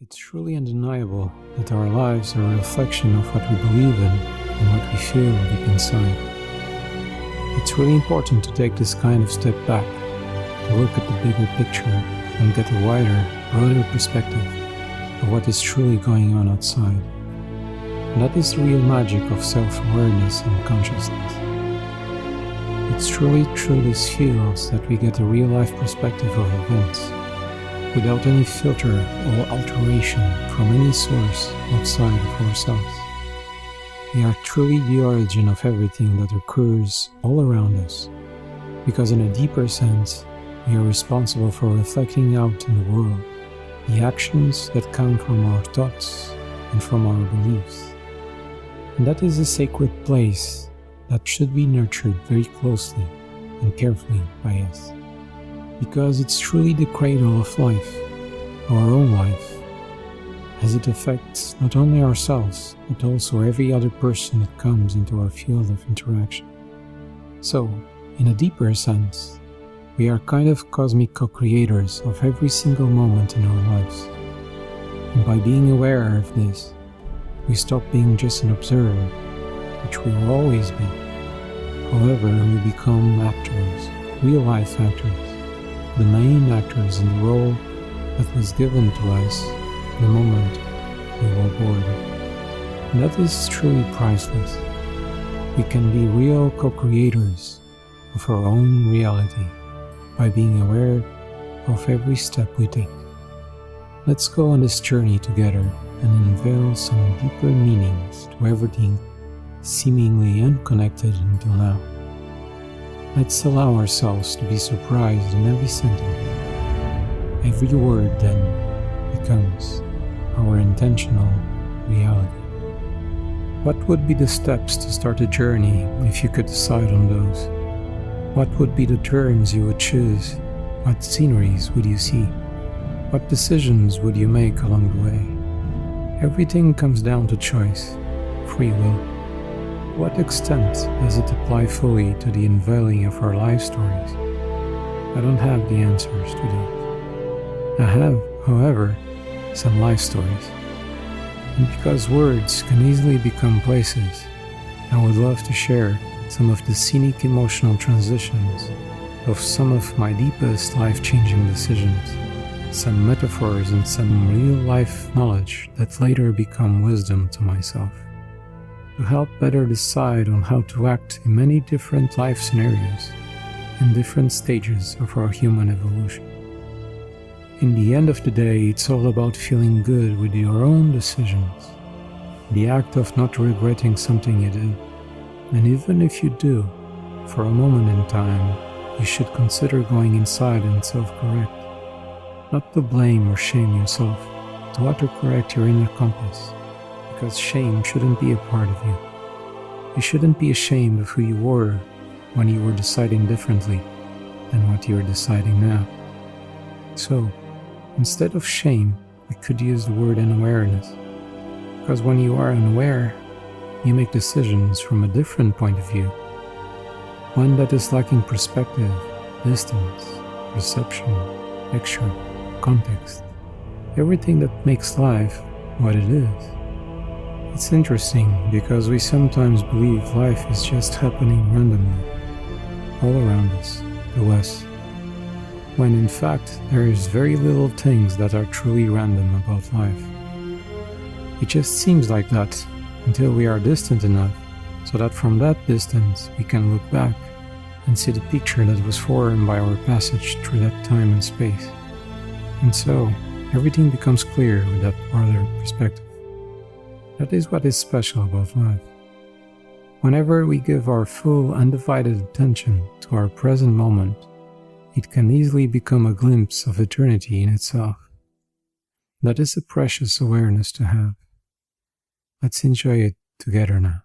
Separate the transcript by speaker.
Speaker 1: It's truly undeniable that our lives are a reflection of what we believe in and what we feel deep inside. It's really important to take this kind of step back, to look at the bigger picture and get a wider, broader perspective of what is truly going on outside. And that is the real magic of self-awareness and consciousness. It's truly through these fields that we get a real-life perspective of events, without any filter or alteration from any source outside of ourselves. We are truly the origin of everything that occurs all around us, because in a deeper sense, we are responsible for reflecting out in the world the actions that come from our thoughts and from our beliefs. And that is a sacred place that should be nurtured very closely and carefully by us, because it's truly the cradle of life, our own life, as it affects not only ourselves, but also every other person that comes into our field of interaction. So, in a deeper sense, we are kind of cosmic co-creators of every single moment in our lives. And by being aware of this, we stop being just an observer, which we will always be. However, we become actors, real-life actors, the main actors in the role that was given to us the moment we were born. And that is truly priceless. We can be real co-creators of our own reality by being aware of every step we take. Let's go on this journey together and unveil some deeper meanings to everything seemingly unconnected until now. Let's allow ourselves to be surprised in every sentence. Every word then becomes our intentional reality. What would be the steps to start a journey if you could decide on those? What would be the terms you would choose? What sceneries would you see? What decisions would you make along the way? Everything comes down to choice, free will. To what extent does it apply fully to the unveiling of our life stories? I don't have the answers to these. I have, however, some life stories. And because words can easily become places, I would love to share some of the scenic emotional transitions of some of my deepest life-changing decisions, some metaphors and some real-life knowledge that later become wisdom to myself, to help better decide on how to act in many different life scenarios and different stages of our human evolution. In the end of the day, it's all about feeling good with your own decisions, the act of not regretting something you did. And even if you do, for a moment in time, you should consider going inside and self-correct. Not to blame or shame yourself, to autocorrect your inner compass, because shame shouldn't be a part of you. You shouldn't be ashamed of who you were when you were deciding differently than what you are deciding now. So, instead of shame, we could use the word unawareness, because when you are unaware, you make decisions from a different point of view, one that is lacking perspective, distance, perception, texture, context, everything that makes life what it is. It's interesting because we sometimes believe life is just happening randomly, all around us, to us, when in fact there is very little things that are truly random about life. It just seems like that until we are distant enough so that from that distance we can look back and see the picture that was formed by our passage through that time and space. And so, everything becomes clear with that broader perspective. That is what is special about life. Whenever we give our full undivided attention to our present moment, it can easily become a glimpse of eternity in itself. That is a precious awareness to have. Let's enjoy it together now.